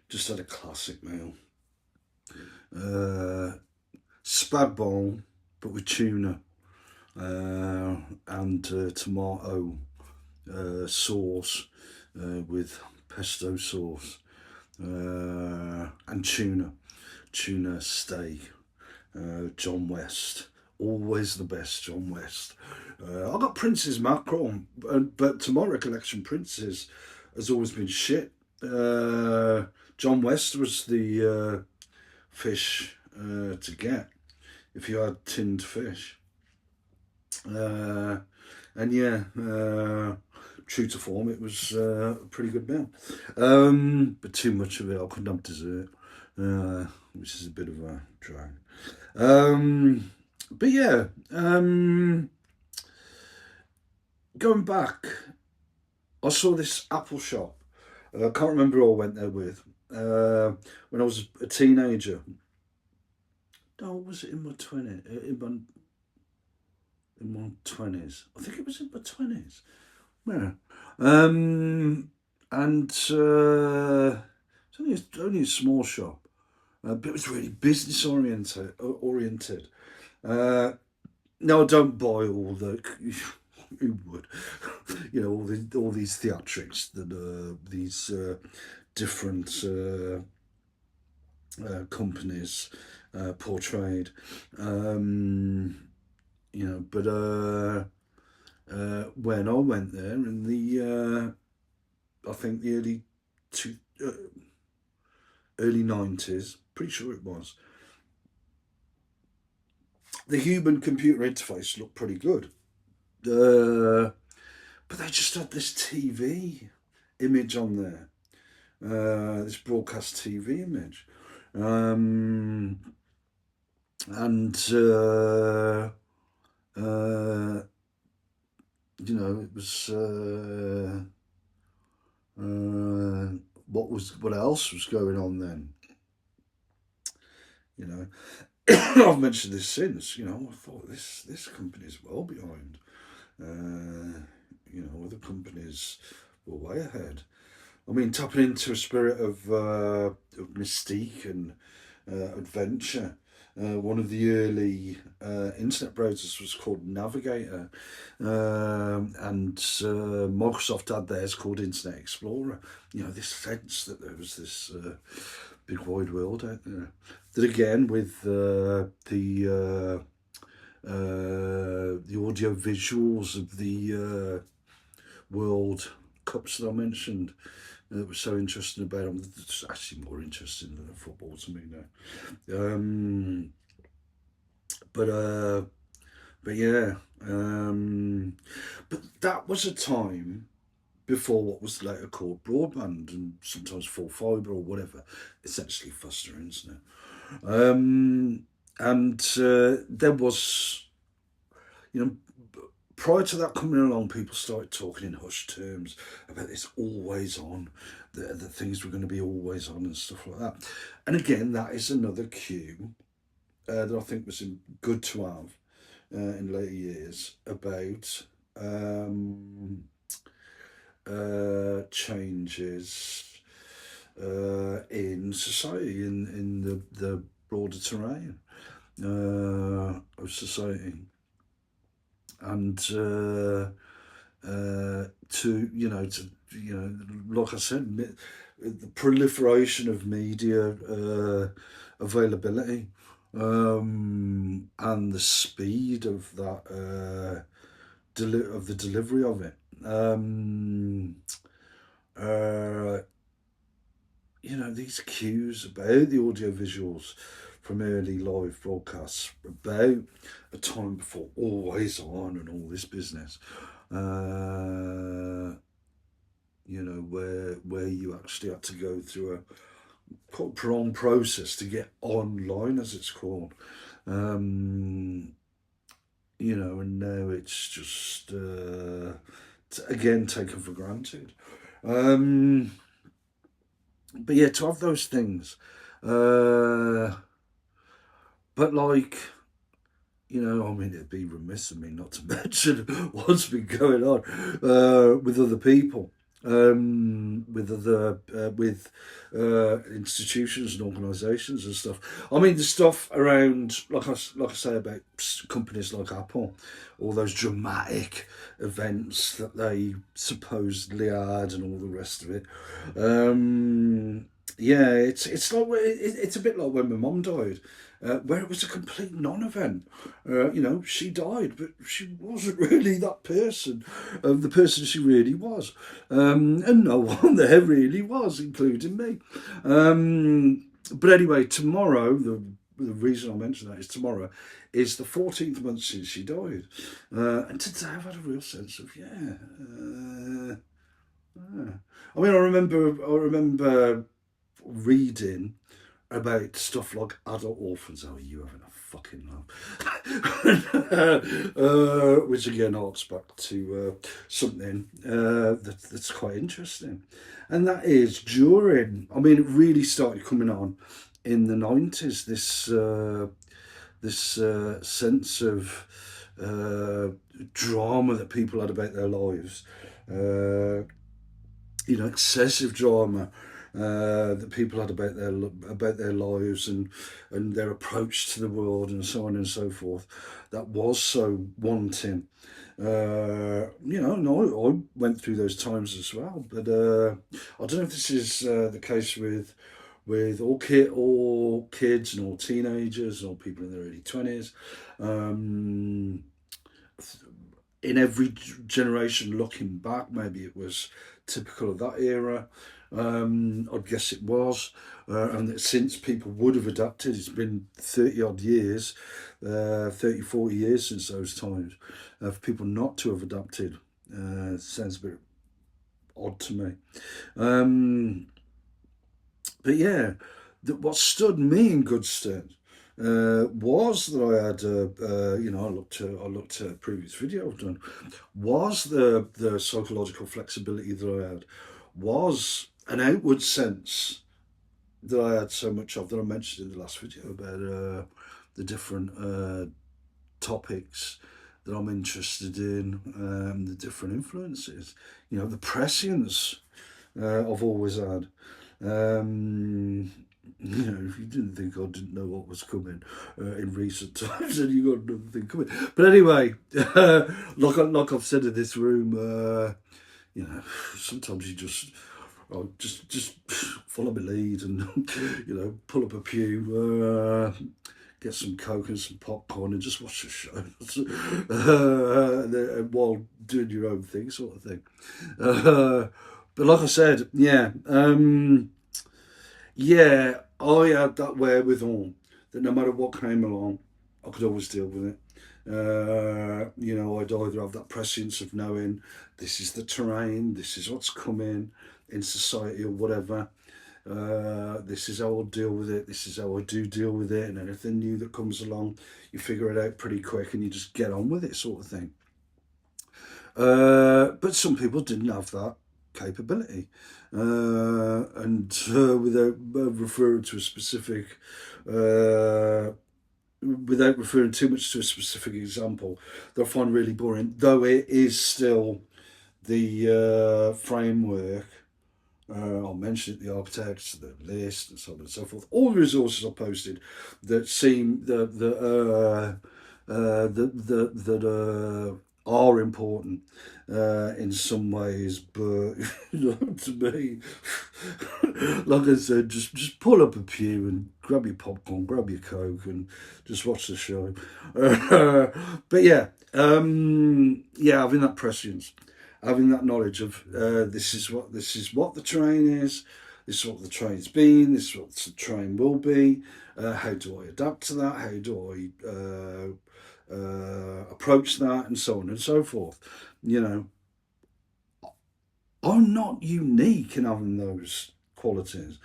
Just had a classic meal. Spag bowl, but with tuna and tomato sauce with pesto sauce and tuna steak. John West, always the best. John West. I got Prince's mackerel, but to my recollection, Prince's has always been shit. John West was the fish to get if you had tinned fish. And yeah, true to form, it was a pretty good meal. But too much of it, I couldn't have dessert, which is a bit of a drag. But yeah, going back, I saw this Apple shop. I can't remember who I went there with. When I was a teenager. No, was it in my 20s? In my 20s. I think it was in my 20s. Yeah. And it's only a small shop, but it was really business oriented. No, I don't buy all the. Who would? All these theatrics that these different companies portrayed. But when I went there in the I think the early 90s, pretty sure it was. The human computer interface looked pretty good. But they just had this TV image on there, this broadcast TV image. And it was what else was going on then? I've mentioned this since. I thought this company is well behind. Other companies were way ahead. I mean, tapping into a spirit of mystique and adventure. One of the early internet browsers was called Navigator, and Microsoft had theirs called Internet Explorer. This sense that there was this big wide world out there. That again, with the audio visuals of the World Cups that I mentioned, that was so interesting about them. It's actually more interesting than the football to me now. But yeah, but that was a time before what was later called broadband and sometimes full fibre or whatever, essentially faster internet. And there was, prior to that coming along, people started talking in hushed terms about this always on, that things were going to be always on and stuff like that. And again, that is another cue that I think was good to have in later years about changes in society, in the broader terrain of society. And like I said, the proliferation of media availability, and the speed of that of the delivery of it. These cues about the audio visuals from early live broadcasts, about a time before always on and all this business, where you actually had to go through a quite prolonged process to get online, as it's called. And now it's just again taken for granted. But yeah, to have those things, but like, I mean, it'd be remiss of me not to mention what's been going on with other people. with other institutions and organisations and stuff. I mean, the stuff around, like I say about companies like Apple, all those dramatic events that they supposedly had and all the rest of it. Yeah, it's like it's a bit like when my mum died, where it was a complete non-event. She died, but she wasn't really that person, the person she really was, and no one there really was, including me. But anyway, tomorrow the reason I mention that is tomorrow is the 14th month since she died, and today I've had a real sense of yeah. I mean, I remember reading about stuff like adult orphans. Oh, you having a fucking laugh? Which again harks back to something that's quite interesting, and that is during. I mean, it really started coming on in the 90s. This sense of drama that people had about their lives. Uh, Excessive drama that people had about their lives and their approach to the world and so on and so forth. That was so wanting. No, I went through those times as well, but I don't know if this is the case with all kids and all teenagers and all people in their early 20s. Um, in every generation looking back, maybe it was typical of that era. I'd guess it was. And that since people would have adapted, it's been 30 odd years, 30, 40 years since those times, for people not to have adapted. Sounds a bit odd to me. Um, but yeah, what stood me in good stead was that I had, I looked at a previous video I've done, was the psychological flexibility that I had, was an outward sense that I had so much of that I mentioned in the last video about the different topics that I'm interested in, the different influences, the prescience I've always had. Um, if you didn't think I didn't know what was coming in recent times, then you got another thing coming. But anyway, like I've said in this room, sometimes you just follow my lead and pull up a pew, get some coke and some popcorn and just watch the show while doing your own thing, sort of thing. But like I said, I had that wherewithal that no matter what came along, I could always deal with it. I'd either have that prescience of knowing this is the terrain, this is what's coming in society or whatever. This is how I'll deal with it. This is how I do deal with it. And anything new that comes along, you figure it out pretty quick and you just get on with it, sort of thing. But some people didn't have that capability. And without referring to a specific, without referring too much to a specific example, that I find really boring, though it is still the framework. I'll mention it, the architects, the list, and so on and so forth. All the resources I posted that seem that are important in some ways, but to me, like I said, just pull up a pew and grab your popcorn, grab your coke, and just watch the show. But having that prescience, having that knowledge of this is what the train is, this is what the train's been, this is what the train will be. How do I adapt to that? How do I approach that, and so on and so forth? I'm not unique in having those qualities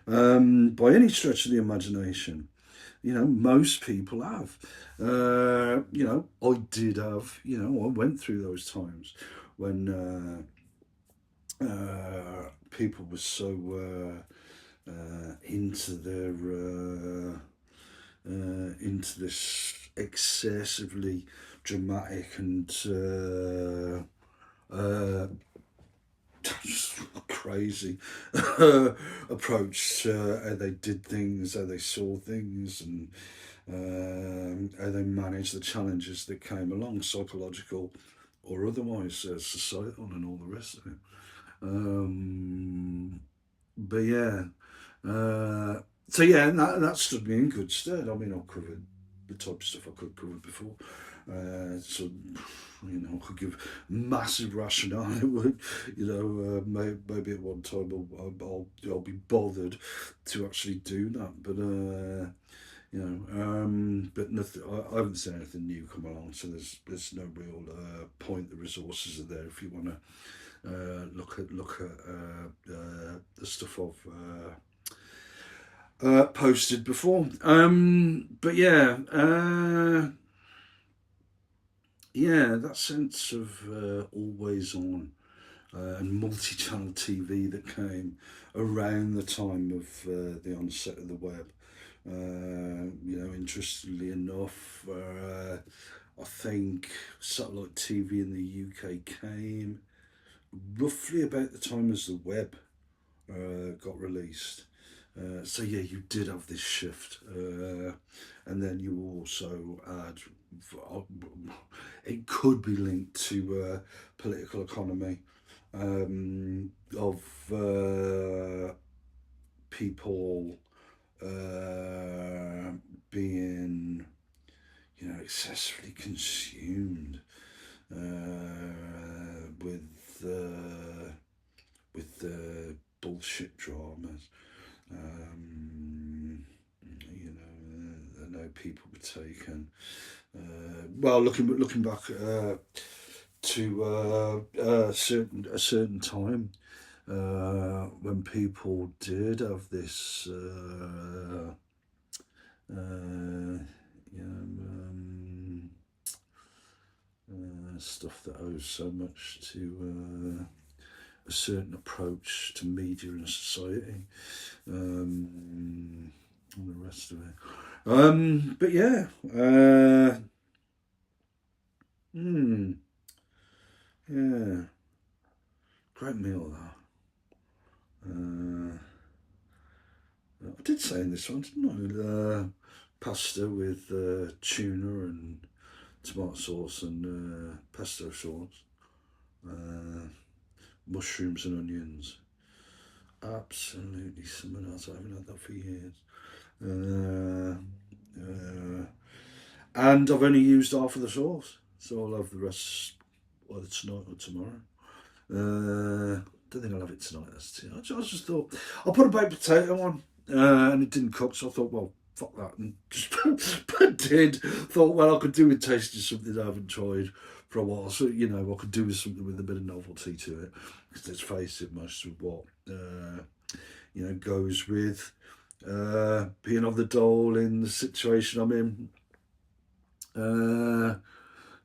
by any stretch of the imagination. Most people have. I did have. I went through those times when people were so into their into this excessively dramatic and crazy approach to how they did things, how they saw things, and how they managed the challenges that came along, psychological or otherwise, societal, and all the rest of it. Um, but yeah, uh, so yeah, and that stood me in good stead. I mean, I've covered the type of stuff I could cover before. So, you know, I could give massive rationale. It would, you know, maybe at one time I'll be bothered to actually do that. But you know, but nothing. I haven't seen anything new come along, so there's no real point. The resources are there if you want to look at the stuff I've posted before. But yeah, yeah, that sense of always on and multi-channel TV that came around the time of the onset of the web. You know, interestingly enough, I think satellite TV in the UK came roughly about the time as the web got released. So yeah, you did have this shift, and then you also had. It could be linked to political economy of people being, you know, excessively consumed with the bullshit dramas. You know, I know people were taken. Well, looking back to a certain time when people did have this, you know, stuff that owes so much to a certain approach to media and society, and the rest of it. But yeah, yeah, great meal that. I did say in this one, didn't I? Pasta with tuna and tomato sauce and pesto sauce, mushrooms and onions. Absolutely something else. I haven't had that for years. And I've only used half of the sauce, so I'll have the rest either tonight or tomorrow. Don't think I'll have it tonight. I just thought I'll put a baked potato on, and it didn't cook, so I thought, well, fuck that, and just but did. Thought, well, I could do with tasting something I haven't tried for a while, so you know, I could do with something with a bit of novelty to it. Because let's face it, most of what you know goes with being on the dole in the situation I'm in.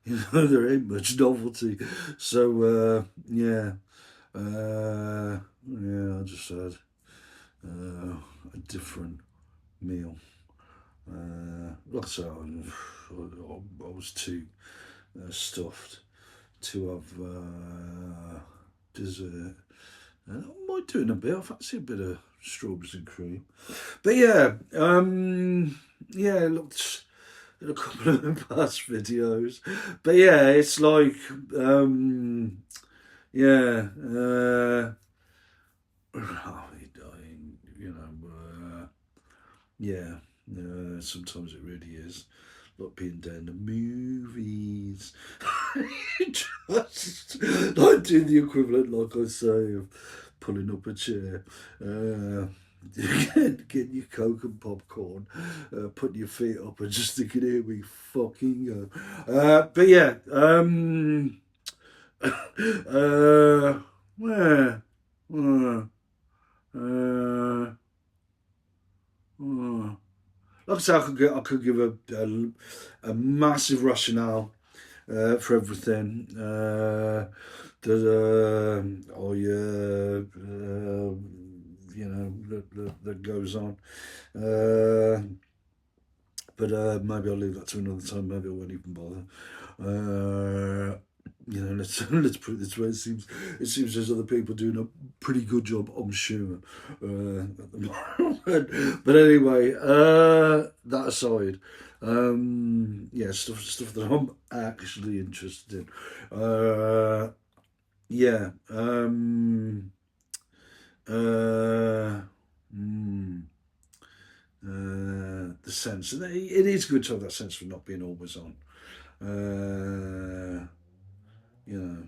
You know, there ain't much novelty, so yeah. Yeah, I just had a different meal. Like I said, I was too stuffed to have dessert. I might do it in a bit. I fancy a bit of strawberries and cream. But yeah, yeah, looked at a couple of the past videos. But yeah, it's like, yeah, you know, yeah, sometimes it really is like being down the movies. Just like doing the equivalent, like I say, of pulling up a chair, getting your Coke and popcorn, putting your feet up and just thinking, here we fucking go. But yeah, where? Uh, uh, uh, like I said, I could give a massive rationale for everything that you know that goes on. But maybe I'll leave that to another time. Maybe I won't even bother. let's put it this way. It seems as other people doing a pretty good job, I'm sure, at the moment. But anyway, that aside, yeah, stuff that I'm actually interested in. Yeah. Uh, mm, the sense, and it is good to have that sense of not being always on. Uh, you know,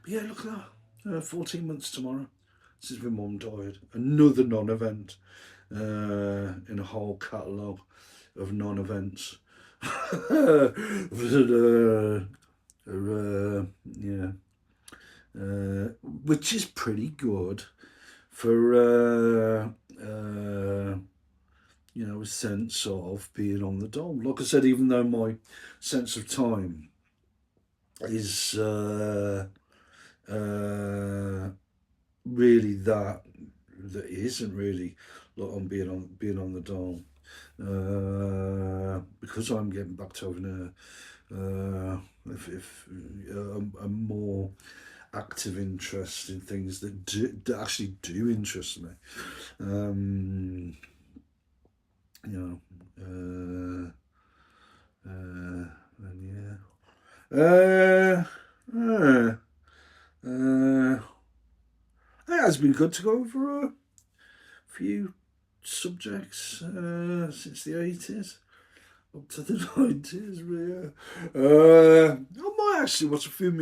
but yeah, look at that. 14 months tomorrow since my mum died. Another non-event in a whole catalogue of non-events. Yeah, which is pretty good for a sense of being on the dole. Like I said, even though my sense of time is really that it isn't really like I'm being on the dole, because I'm getting back to having if a more active interest in things that actually do interest me. Um, you know, and yeah. Uh, it has been good to go over a few subjects since the 80s up to the 90s. Yeah. I might actually watch a few of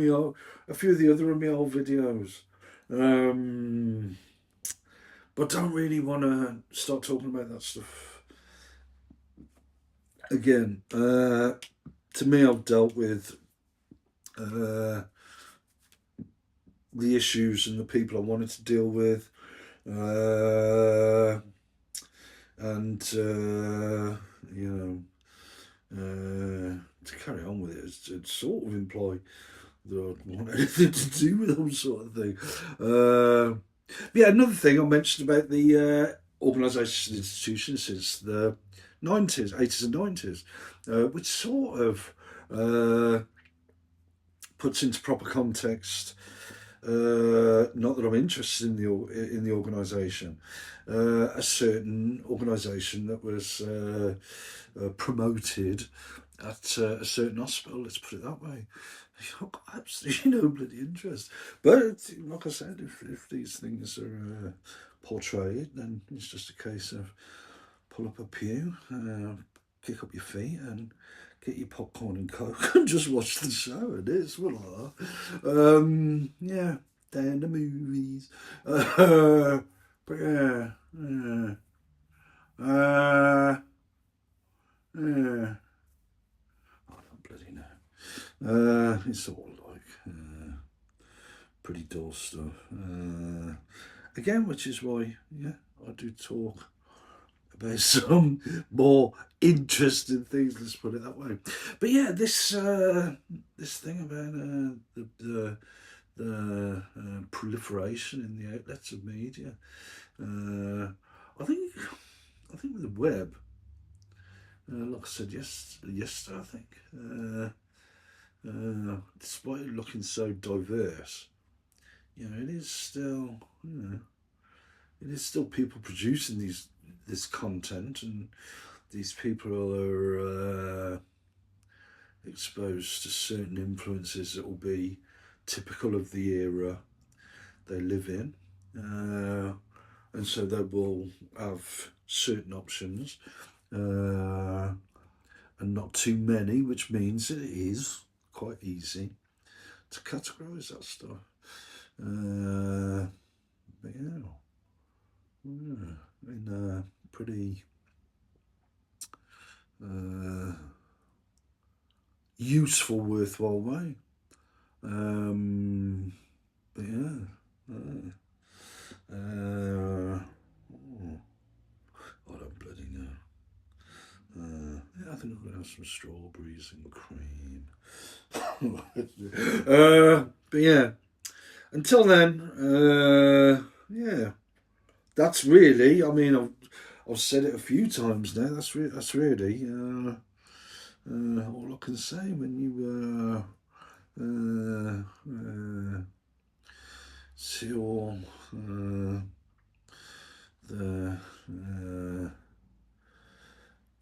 the other of my old videos. But don't really want to start talking about that stuff again. To me, I've dealt with the issues and the people I wanted to deal with, and to carry on with it, sort of imply that I'd want anything to do with them, sort of thing. Yeah, another thing I mentioned about the organisations and institutions since the 90s, 80s and 90s, which sort of puts into proper context. Not that I'm interested in the organisation. A certain organisation that was promoted at a certain hospital. Let's put it that way. I've got absolutely no bloody interest. But like I said, if these things are portrayed, then it's just a case of pull up a pew, kick up your feet, and get your popcorn and coke and just watch the show. And it's what like that. Yeah, down the movies. But yeah, yeah. I don't bloody know. It's all like pretty dull stuff. Again, which is why, yeah, I do talk about some more interesting things. Let's put it that way. But yeah, this thing about the proliferation in the outlets of media. I think with the web, like I said yesterday, I think, despite it looking so diverse, it is still, it is still people producing this content, and these people are exposed to certain influences that will be typical of the era they live in, and so they will have certain options, and not too many, which means it is quite easy to categorise that stuff. But in a pretty useful, worthwhile way. But yeah. I don't bloody know. Yeah, I think I'm gonna have some strawberries and cream. But yeah, until then, yeah, that's really. I mean, I've said it a few times now. That's really all I can say when you see all the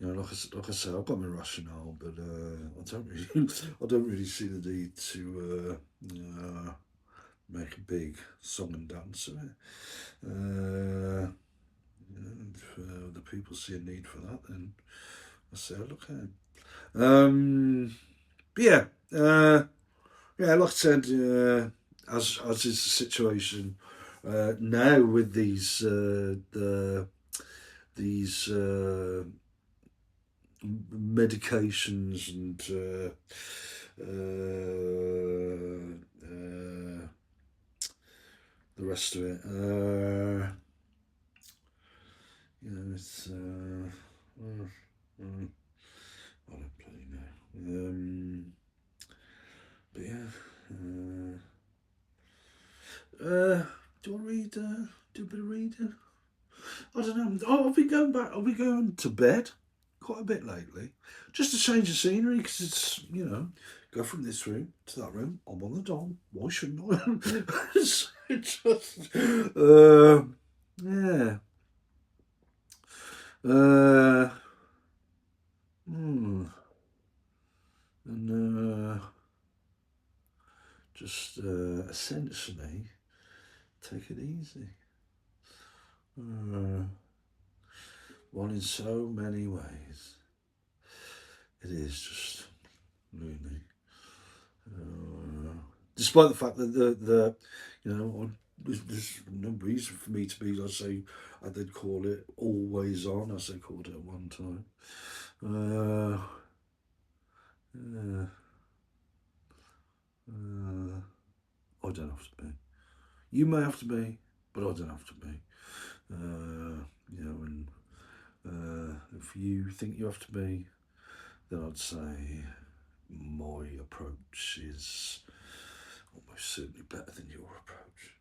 like I say, I've got my rationale, but I don't really, I don't really see the need to make a big song and dance of it. If the people see a need for that, then I say, look at it. But yeah, yeah, like I said, as is the situation now with these medications and the rest of it. It's I don't bloody know. But yeah. Do you want to read? Do a bit of reading? I don't know. Oh, I'll be going back. I'll be going to bed quite a bit lately, just to change the scenery because it's go from this room to that room. I'm on the dole. Why shouldn't I? It's just, yeah. Hmm. And just essentially take it easy. One in so many ways. It is just really. Despite the fact that there's no reason for me to be, I say, I did call it always on, as they called it at one time. Yeah, I don't have to be. You may have to be, but I don't have to be. And if you think you have to be, then I'd say my approach is almost certainly better than your approach.